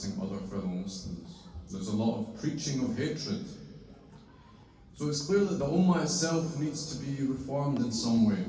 hurting other fellow Muslims. There's a lot of preaching of hatred. So it's clear that the Ummah itself needs to be reformed in some way.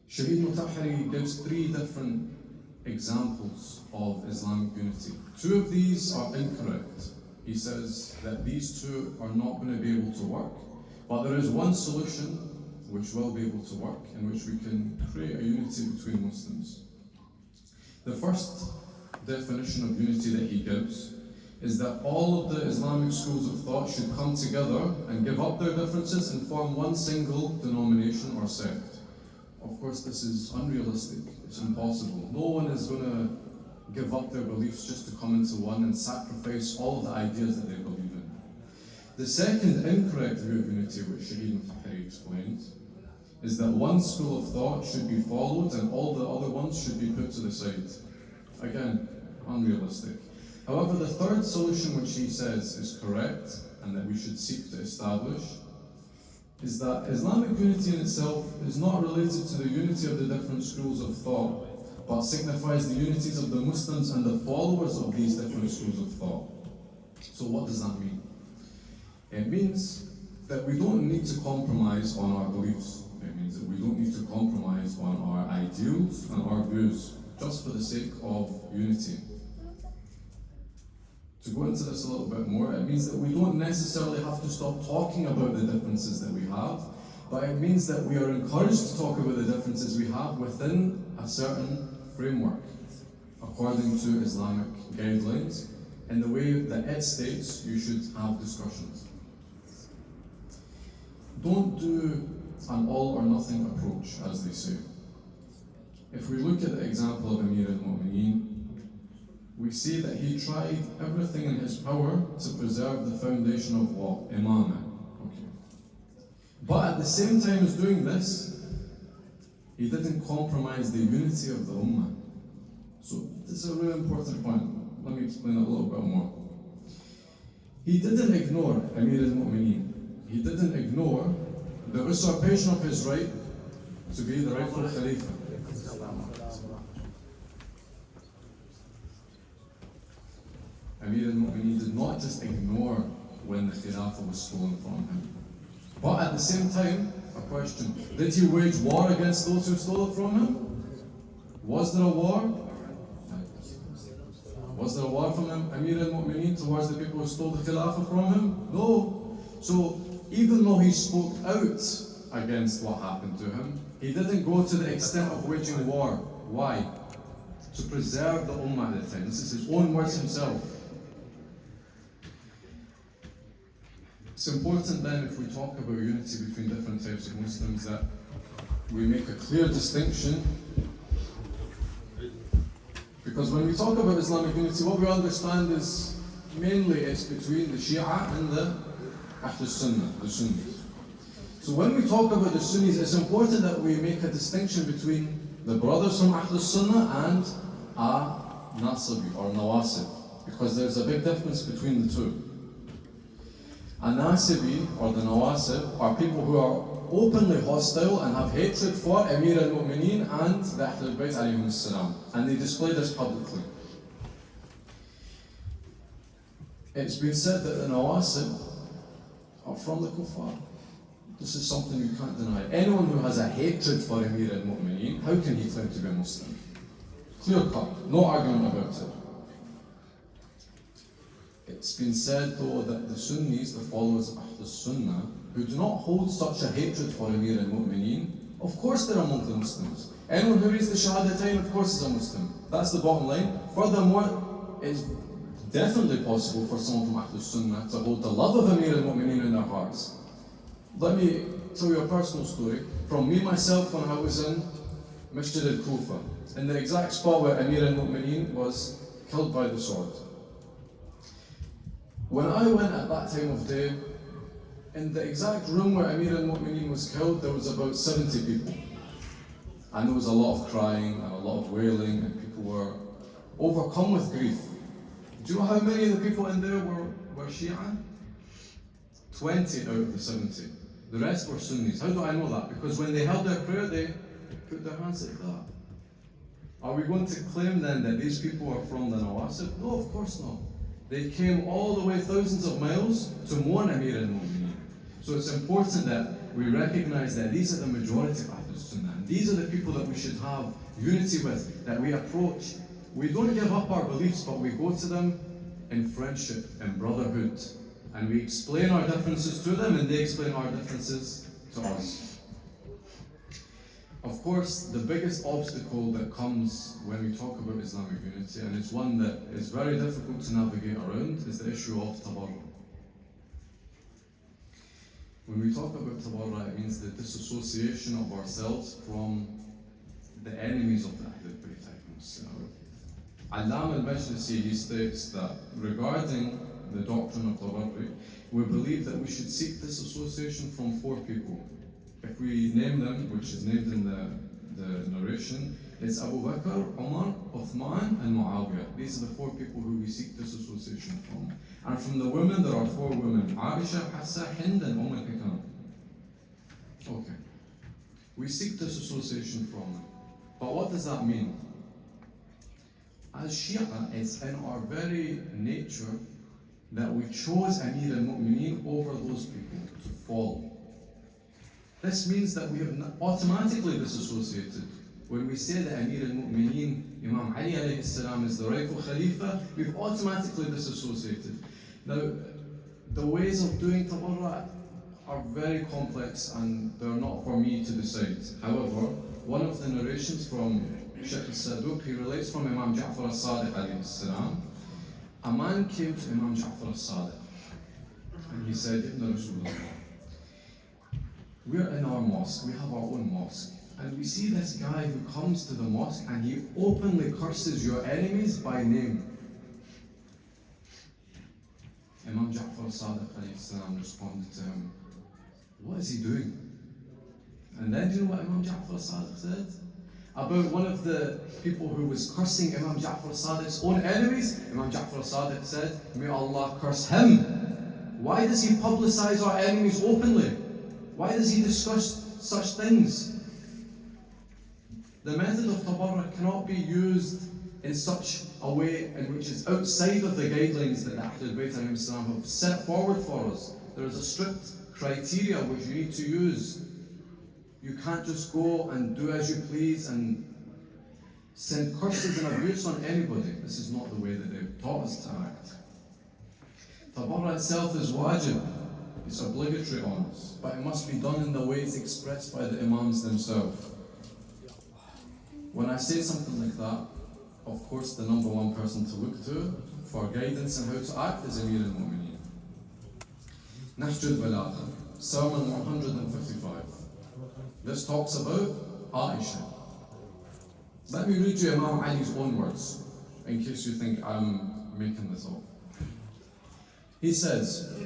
Shaheed Mutahhari gives 3 different examples of Islamic unity. 2 of these are incorrect. He says that these 2 are not going to be able to work, but there is one solution which will be able to work, in which we can create a unity between Muslims. The first definition of unity that he gives is that all of the Islamic schools of thought should come together and give up their differences and form one single denomination or sect. Of course, this is unrealistic. It's impossible. No one is going to give up their beliefs just to come into one and sacrifice all of the ideas that they believe in. The second incorrect view of unity, which Shaheed Mutahhari explains, is that one school of thought should be followed and all the other ones should be put to the side. Again, unrealistic. However, the third solution, which he says is correct and that we should seek to establish, is that Islamic unity in itself is not related to the unity of the different schools of thought, but signifies the unities of the Muslims and the followers of these different schools of thought. So what does that mean? It means that we don't need to compromise on our beliefs. It means that we don't need to compromise on our ideals and our views just for the sake of unity. To go into this a little bit more, it means that we don't necessarily have to stop talking about the differences that we have, but it means that we are encouraged to talk about the differences we have within a certain framework, according to Islamic guidelines, in the way that it states you should have discussions. Don't do an all or nothing approach, as they say. If we look at the example of Amir al-Mu'mineen, we see that he tried everything in his power to preserve the foundation of what? Imamah. Okay. But at the same time as doing this, he didn't compromise the unity of the Ummah. So this is a really important point. Let me explain it a little bit more. He didn't ignore Amir al-Mu'mineen. He didn't ignore the usurpation of his right to be the rightful Khalifa. Amir al-Mu'mineen did not just ignore when the Khilafah was stolen from him. But at the same time, a question, did he wage war against those who stole it from him? Was there a war? Was there a war from Amir al-Mu'mineen towards the people who stole the Khilafah from him? No. So even though he spoke out against what happened to him, he didn't go to the extent of waging war. Why? To preserve the Ummah at the time. This is his own words himself. It's important then, if we talk about unity between different types of Muslims, that we make a clear distinction. Because when we talk about Islamic unity, what we understand is mainly it's between the Shia and the Ahl Sunnah, the Sunnis. So when we talk about the Sunnis, it's important that we make a distinction between the brothers from Ahl Sunnah and a Nasibi or Nawasib, because there's a big difference between the two. A Nasibi or the Nawasib are people who are openly hostile and have hatred for Amir al-Mu'mineen and the Ahlul Bayt alayhim as-salam, and they display this publicly. It's been said that the Nawasib are from the Kuffar. This is something you can't deny. Anyone who has a hatred for Amir al-Mu'mineen, how can he claim to be a Muslim? Clear cut, no argument about it. It's been said though that the Sunnis, the followers of Ahl Sunnah, who do not hold such a hatred for Amir al-Mu'mineen, of course they're among the Muslims. Anyone who reads the Shahadatain, of course, is a Muslim. That's the bottom line. Furthermore, it's definitely possible for someone from Ahl Sunnah to hold the love of Amir al-Mu'mineen in their hearts. Let me tell you a personal story from me myself when I was in Masjid al-Kufa, in the exact spot where Amir al-Mu'mineen was killed by the sword. When I went at that time of day, in the exact room where Amir al-Mu'mineen was killed, there was about 70 people. And there was a lot of crying and a lot of wailing, and people were overcome with grief. Do you know how many of the people in there were Shia? 20 out of the 70. The rest were Sunnis. How do I know that? Because when they held their prayer, they put their hands like that. Are we going to claim then that these people are from the Nawasib? No, of course not. They came all the way thousands of miles to mourn Amir al-Mu'mineen. So it's important that we recognize that these are the majority of Ahlul Sunnah. And these are the people that we should have unity with, that we approach. We don't give up our beliefs, but we go to them in friendship and brotherhood. And we explain our differences to them, and they explain our differences to us. Of course, the biggest obstacle that comes when we talk about Islamic unity, and it's one that is very difficult to navigate around, is the issue of tabarru. When we talk about tabarru, it means the disassociation of ourselves from the enemies of the Ahlul Bayt. Allama al-Majlisi, he states that regarding the doctrine of tabarru, we believe that we should seek disassociation from 4 people. If we name them, which is named in the narration, it's Abu Bakr, Umar, Uthman, and Muawiyah. These are the 4 people who we seek disassociation from. And from the women, there are 4 women: Aisha, Hafsa, Hind, and Hikam. Okay. We seek disassociation from them. But what does that mean? As Shia, it's in our very nature that we chose Amir al-Mu'mineen over those people to fall. This means that we have automatically disassociated. When we say that Amir al-Mu'mineen, Imam Ali alayhi salam, is the rightful Khalifa, we've automatically disassociated. Now, the ways of doing tabarru are very complex and they're not for me to decide. However, one of the narrations from Shaykh al-Saduq, he relates from Imam Ja'far al-Sadiq alayhi salam. A man came to Imam Ja'far al-Sadiq and he said, Ibn Rasulullah, we're in our mosque, we have our own mosque, and we see this guy who comes to the mosque and he openly curses your enemies by name. Imam Ja'far al-Sadiq responded to him, what is he doing? And then do you know what Imam Ja'far al-Sadiq said? About one of the people who was cursing Imam Ja'far al-Sadiq's own enemies, Imam Ja'far al-Sadiq said, may Allah curse him. Why does he publicize our enemies openly? Why does he discuss such things? The method of tabarru cannot be used in such a way in which is outside of the guidelines that the Ahlul Bayt have set forward for us. There is a strict criteria which you need to use. You can't just go and do as you please and send curses and abuse on anybody. This is not the way that they've taught us to act. Tabarru itself is wajib. It's obligatory on us, but it must be done in the ways expressed by the Imams themselves. When I say something like that, of course the number one person to look to for guidance on how to act is Amir al-Mu'mineen. Nahj al-Balagha, Sermon 155. This talks about Aisha. Let me read you Imam Ali's own words, in case you think I'm making this up. He says,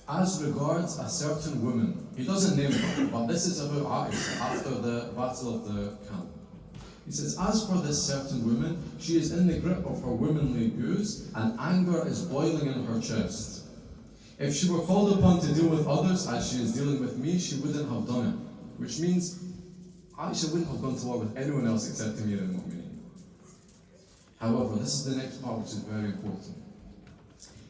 as regards a certain woman, he doesn't name her, but this is about Aisha after the Battle of the Camp. He says, as for this certain woman, she is in the grip of her womanly views and anger is boiling in her chest. If she were called upon to deal with others as she is dealing with me, she wouldn't have done it. Which means Aisha wouldn't have gone to war with anyone else except Amir al-Mu'mineen. However, this is the next part which is very important.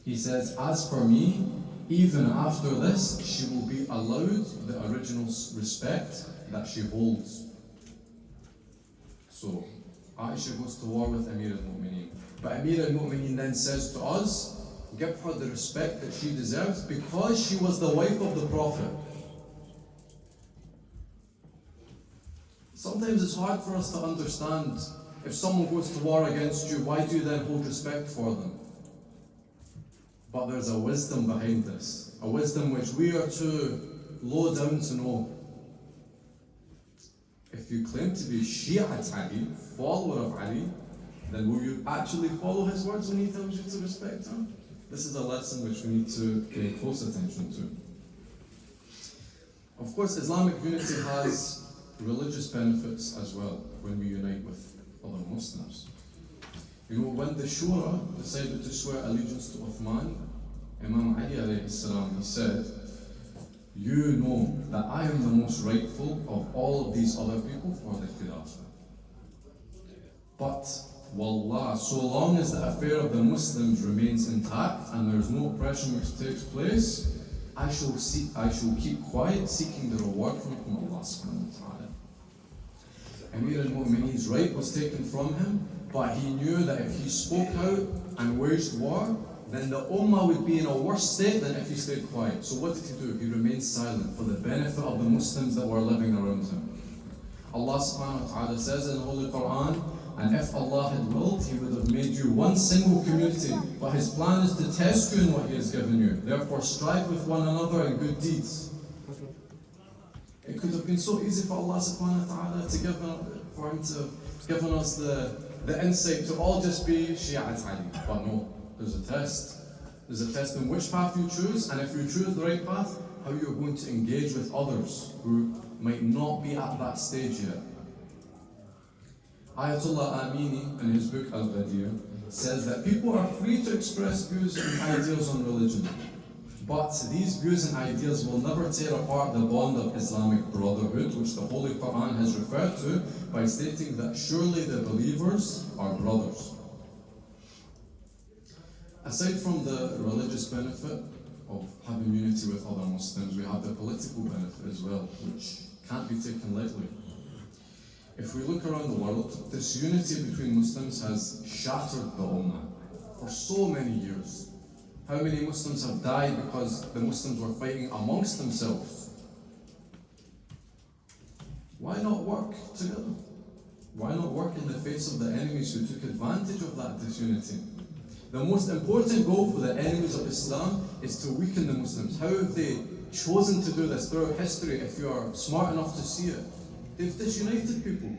He says, as for me, even after this, she will be allowed the original respect that she holds. So, Aisha goes to war with Amir al-Mu'mineen. But Amir al-Mu'mineen then says to us, give her the respect that she deserves because she was the wife of the Prophet. Sometimes it's hard for us to understand, if someone goes to war against you, why do you then hold respect for them? But there's a wisdom behind this, a wisdom which we are too low down to know. If you claim to be Shi'at Ali, follower of Ali, then will you actually follow his words when he tells you to respect him? This is a lesson which we need to pay close attention to. Of course, Islamic unity has religious benefits as well when we unite with other Muslims. You know, when the Shura decided to swear allegiance to Uthman, Imam Ali alayhi salam, he said, you know that I am the most rightful of all of these other people for the Khilafah. But wallah, so long as the affair of the Muslims remains intact and there is no oppression which takes place, I shall keep quiet, seeking the reward from Allah subhanahu wa ta'ala. Amir al-Mu'mineen's right was taken from him, but he knew that if he spoke out and waged war, then the Ummah would be in a worse state than if he stayed quiet. So what did he do? He remained silent for the benefit of the Muslims that were living around him. Allah subhanahu wa ta'ala says in the Holy Quran, and if Allah had willed, He would have made you one single community, but His plan is to test you in what He has given you. Therefore strive with one another in good deeds. It could have been so easy for Allah subhanahu wa ta'ala for Him to have given us the insight to all just be Shi'at Ali. But no, there's a test. There's a test in which path you choose, and if you choose the right path, how you're going to engage with others who might not be at that stage yet. Ayatollah Amini, in his book Al-Ghadir, says that people are free to express views and ideas on religion, but these views and ideas will never tear apart the bond of Islamic brotherhood, which the Holy Quran has referred to by stating that surely the believers are brothers. Aside from the religious benefit of having unity with other Muslims, we have the political benefit as well, which can't be taken lightly. If we look around the world, this unity between Muslims has shattered the Ummah for so many years. How many Muslims have died because the Muslims were fighting amongst themselves? Why not work together? Why not work in the face of the enemies who took advantage of that disunity? The most important goal for the enemies of Islam is to weaken the Muslims. How have they chosen to do this throughout history if you are smart enough to see it? They've disunited people.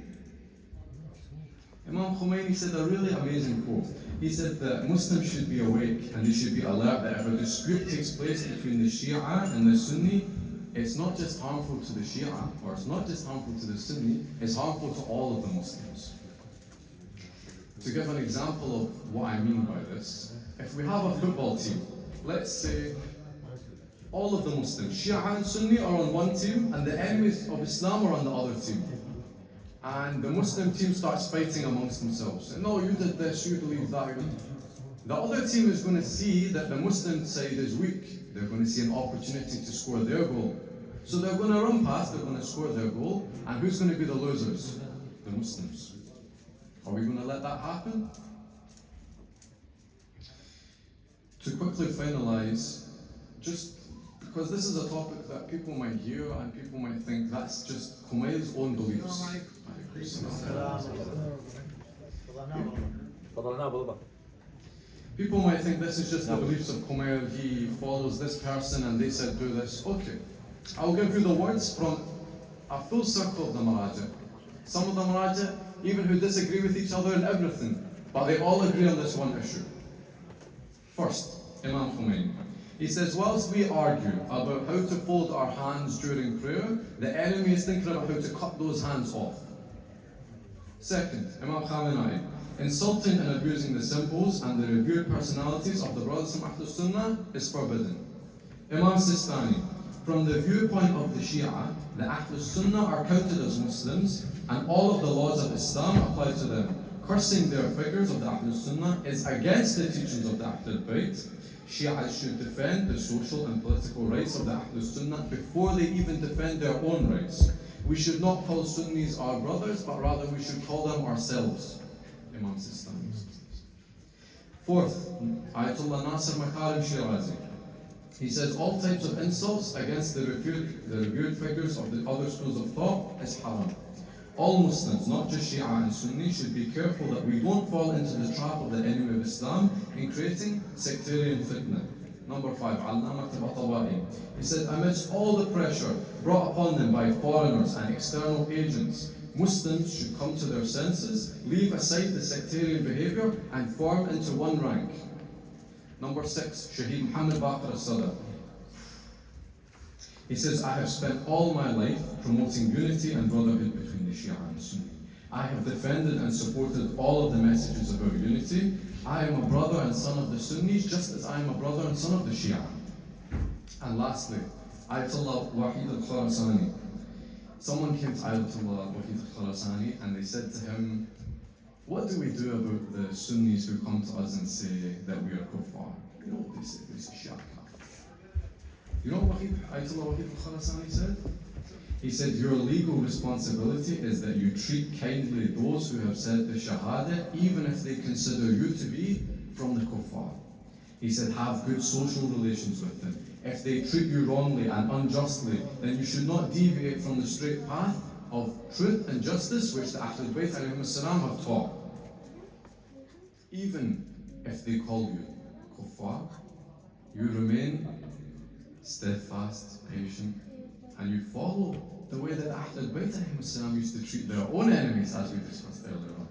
Imam Khomeini said a really amazing quote. He said that Muslims should be awake and they should be alert that if a dispute takes place between the Shia and the Sunni, it's not just harmful to the Shia, or it's not just harmful to the Sunni, it's harmful to all of the Muslims. To give an example of what I mean by this, if we have a football team, let's say all of the Muslims, Shia and Sunni, are on one team and the enemies of Islam are on the other team. And the Muslim team starts fighting amongst themselves. And, no, you did this, you believe that. The other team is going to see that the Muslim side is weak. They're going to see an opportunity to score their goal. So they're going to run past, they're going to score their goal, and who's going to be the losers? The Muslims. Are we going to let that happen? To quickly finalize, just because this is a topic that people might hear and people might think that's just Khomeini's own beliefs. People might think this is just the beliefs of Khomeini, he follows this person and they said do this. Okay, I'll give you the words from a full circle of the Maraja. Some of the Maraja, even who disagree with each other in everything, but they all agree on this one issue. First, Imam Khomeini. He says, whilst we argue about how to fold our hands during prayer, the enemy is thinking about how to cut those hands off. Second, Imam Khamenei. Insulting and abusing the symbols and the revered personalities of the brothers from Ahlul Sunnah is forbidden. Imam Sistani. From the viewpoint of the Shia, the Ahlul Sunnah are counted as Muslims and all of the laws of Islam apply to them. Cursing their figures of the Ahlul Sunnah is against the teachings of the Ahlul Bayt. Shia should defend the social and political rights of the Ahlul Sunnah before they even defend their own rights. We should not call Sunnis our brothers, but rather we should call them ourselves. Imam Sistani. Fourth, Ayatollah Nasir Makarim Shirazi. He says all types of insults against the revered figures of the other schools of thought is haram. All Muslims, not just Shia and Sunni, should be careful that we don't fall into the trap of the enemy of Islam in creating sectarian fitna. Number 5, Allama Tabatabai. He said, amidst all the pressure brought upon them by foreigners and external agents, Muslims should come to their senses, leave aside the sectarian behavior, and form into one rank. Number 6, Shaheed Muhammad Baqir al-Sadr. He says, I have spent all my life promoting unity and brotherhood between the Shia and Sunni. I have defended and supported all of the messages about unity. I am a brother and son of the Sunnis, just as I am a brother and son of the Shia. And lastly, Ayatollah Wahid al-Khurasani. Someone came to Ayatollah Wahid al-Khurasani and they said to him, What do we do about the Sunnis who come to us and say that we are kuffar? You know what they say? They say Shia kafir. You know what Ayatollah Wahid al-Khurasani said? He said, your legal responsibility is that you treat kindly those who have said the Shahada, even if they consider you to be from the kuffar. He said, have good social relations with them. If they treat you wrongly and unjustly, then you should not deviate from the straight path of truth and justice which the Ahlul Bayt ﷺ have taught. Even if they call you kuffar, you remain steadfast, patient, and you follow the way that Ahlul Bayt ﷺ used to treat their own enemies, as we discussed earlier on.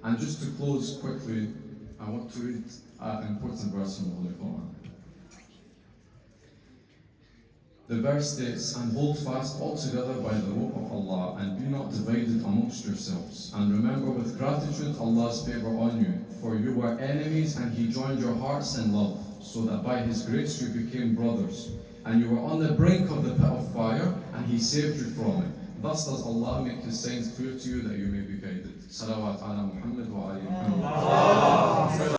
And just to close quickly, I want to read an important verse from the Holy Quran. The verse states, and hold fast altogether by the rope of Allah, and be not divided amongst yourselves. And remember with gratitude Allah's favour on you, for you were enemies and He joined your hearts in love, so that by His grace you became brothers. And you were on the brink of the pit of fire, and He saved you from it. Thus does Allah make His signs clear to you that you may be guided. Salawat ala Muhammad wa ali Muhammad.